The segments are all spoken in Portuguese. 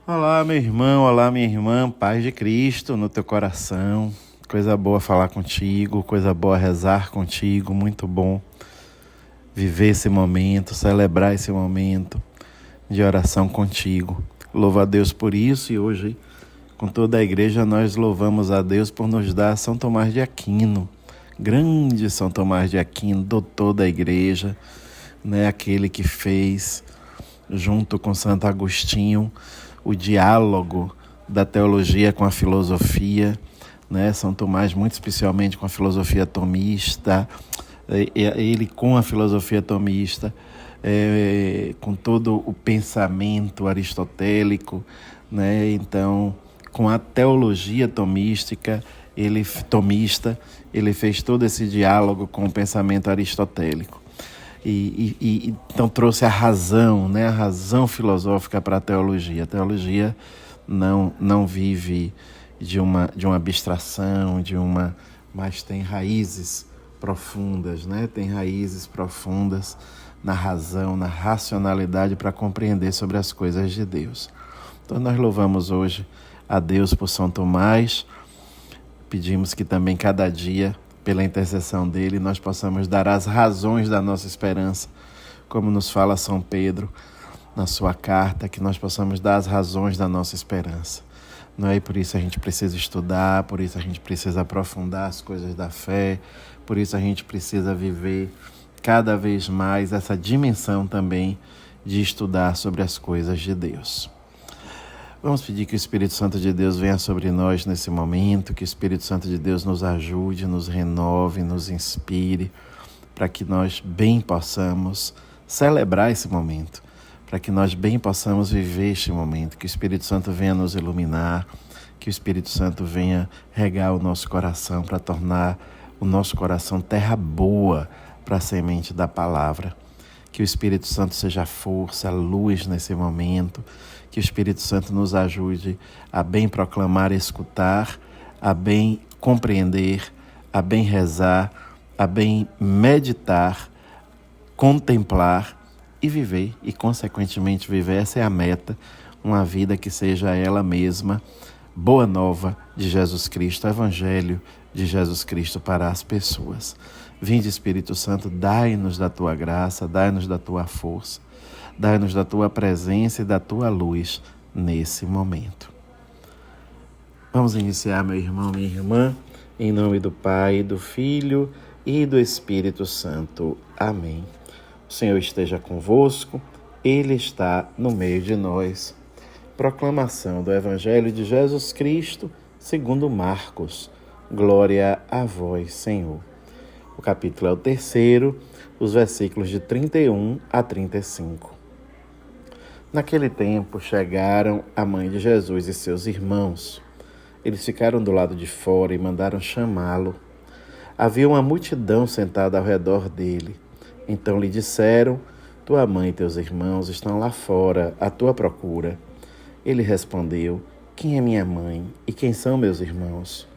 Olá, meu irmão, olá, minha irmã, paz de Cristo no teu coração. Coisa boa falar contigo, coisa boa rezar contigo, muito bom viver esse momento, celebrar esse momento de oração contigo. Louvo a Deus por isso e hoje, com toda a igreja, nós louvamos a Deus por nos dar São Tomás de Aquino, grande São Tomás de Aquino, doutor da igreja, né? Aquele que fez, junto com Santo Agostinho, o diálogo da teologia com a filosofia, né? São Tomás, muito especialmente com a filosofia tomista, ele com a filosofia tomista, com todo o pensamento aristotélico, né? Então, com a teologia tomista, ele fez todo esse diálogo com o pensamento aristotélico. Então trouxe a razão, né? A razão filosófica para a teologia. A teologia não vive de uma abstração, mas tem raízes profundas, né? Tem raízes profundas na razão, na racionalidade para compreender sobre as coisas de Deus. Então nós louvamos hoje a Deus por São Tomás, pedimos que também cada dia, pela intercessão dele, nós possamos dar as razões da nossa esperança, como nos fala São Pedro na sua carta, que nós possamos dar as razões da nossa esperança. Não é? E por isso a gente precisa estudar, por isso a gente precisa aprofundar as coisas da fé, por isso a gente precisa viver cada vez mais essa dimensão também de estudar sobre as coisas de Deus. Vamos pedir que o Espírito Santo de Deus venha sobre nós nesse momento, que o Espírito Santo de Deus nos ajude, nos renove, nos inspire, para que nós bem possamos celebrar esse momento, para que nós bem possamos viver este momento, que o Espírito Santo venha nos iluminar, que o Espírito Santo venha regar o nosso coração para tornar o nosso coração terra boa para a semente da palavra. Que o Espírito Santo seja força, luz nesse momento, que o Espírito Santo nos ajude a bem proclamar e escutar, a bem compreender, a bem rezar, a bem meditar, contemplar e viver, e consequentemente viver. Essa é a meta, uma vida que seja ela mesma boa nova de Jesus Cristo, Evangelho de Jesus Cristo para as pessoas. Vinde, Espírito Santo, dai-nos da tua graça, dai-nos da tua força, dai-nos da tua presença e da tua luz nesse momento. Vamos iniciar, meu irmão, minha irmã, em nome do Pai, do Filho e do Espírito Santo. Amém. O Senhor esteja convosco, Ele está no meio de nós. Proclamação do Evangelho de Jesus Cristo, segundo Marcos. Glória a vós, Senhor. O capítulo é o 3º, os versículos de 31 a 35. Naquele tempo chegaram a mãe de Jesus e seus irmãos. Eles ficaram do lado de fora e mandaram chamá-lo. Havia uma multidão sentada ao redor dele. Então lhe disseram: tua mãe e teus irmãos estão lá fora, à tua procura. Ele respondeu: quem é minha mãe e quem são meus irmãos?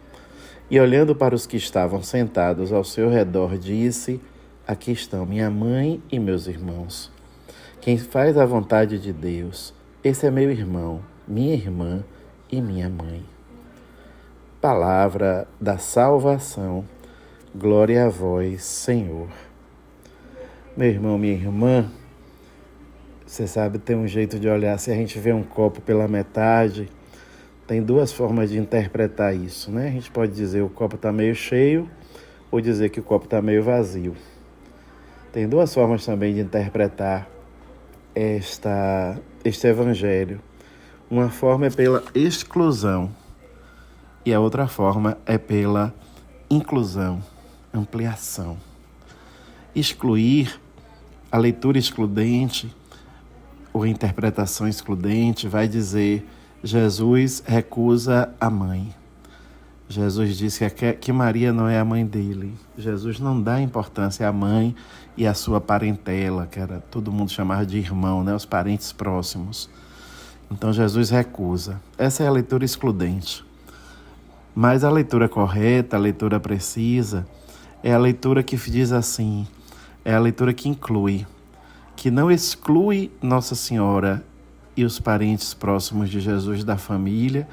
E olhando para os que estavam sentados ao seu redor, disse: aqui estão minha mãe e meus irmãos. Quem faz a vontade de Deus, esse é meu irmão, minha irmã e minha mãe. Palavra da salvação. Glória a vós, Senhor. Meu irmão, minha irmã, você sabe, tem um jeito de olhar. Se a gente vê um copo pela metade, tem duas formas de interpretar isso, né? A gente pode dizer que o copo está meio cheio ou dizer que o copo está meio vazio. Tem duas formas também de interpretar este evangelho. Uma forma é pela exclusão e a outra forma é pela inclusão, ampliação. Excluir, a leitura excludente ou a interpretação excludente vai dizer: Jesus recusa a mãe. Jesus disse que Maria não é a mãe dele. Jesus não dá importância à mãe e à sua parentela, que era todo mundo chamava de irmão, né? Os parentes próximos. Então Jesus recusa. Essa é a leitura excludente. Mas a leitura correta, a leitura precisa, é a leitura que diz assim, é a leitura que inclui, que não exclui Nossa Senhora e os parentes próximos de Jesus da família,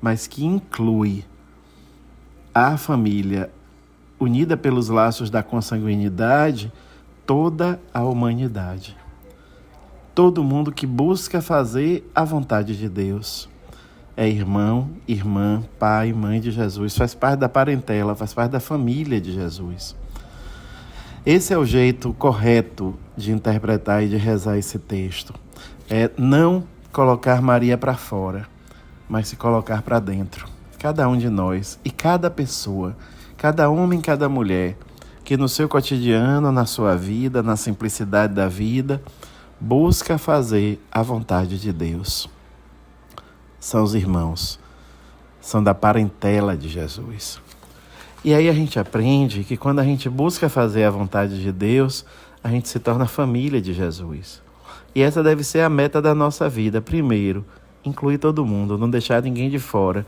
mas que inclui a família unida pelos laços da consanguinidade, toda a humanidade. Todo mundo que busca fazer a vontade de Deus. É irmão, irmã, pai, mãe de Jesus, faz parte da parentela, faz parte da família de Jesus. Esse é o jeito correto de interpretar e de rezar esse texto. É não colocar Maria para fora, mas se colocar para dentro. Cada um de nós e cada pessoa, cada homem, cada mulher, que no seu cotidiano, na sua vida, na simplicidade da vida, busca fazer a vontade de Deus. São os irmãos, são da parentela de Jesus. E aí a gente aprende que quando a gente busca fazer a vontade de Deus, a gente se torna família de Jesus. E essa deve ser a meta da nossa vida. Primeiro, incluir todo mundo, não deixar ninguém de fora.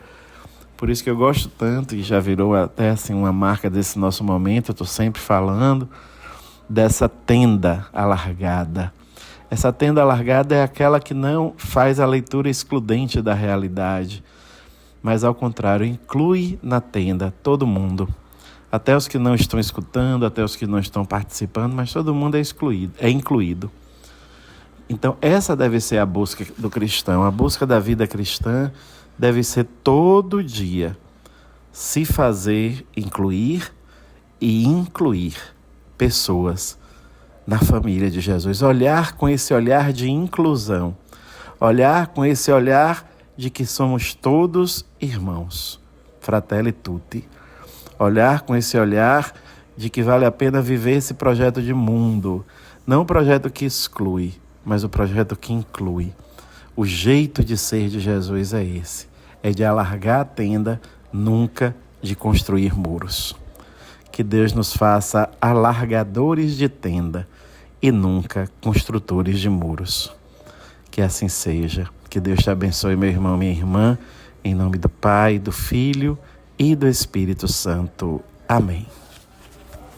Por isso que eu gosto tanto, e já virou até assim uma marca desse nosso momento, eu estou sempre falando, dessa tenda alargada. Essa tenda alargada é aquela que não faz a leitura excludente da realidade, mas ao contrário, inclui na tenda todo mundo. Até os que não estão escutando, até os que não estão participando, mas todo mundo é incluído. Então essa deve ser a busca do cristão, a busca da vida cristã deve ser todo dia se fazer incluir e incluir pessoas na família de Jesus. Olhar com esse olhar de inclusão. Olhar com esse olhar de que somos todos irmãos. Fratelli tutti. Olhar com esse olhar de que vale a pena viver esse projeto de mundo. Não o projeto que exclui, mas o projeto que inclui. O jeito de ser de Jesus é esse. É de alargar a tenda, nunca de construir muros. Que Deus nos faça alargadores de tenda e nunca construtores de muros. Que assim seja. Que Deus te abençoe, meu irmão, minha irmã, em nome do Pai, do Filho e do Espírito Santo. Amém.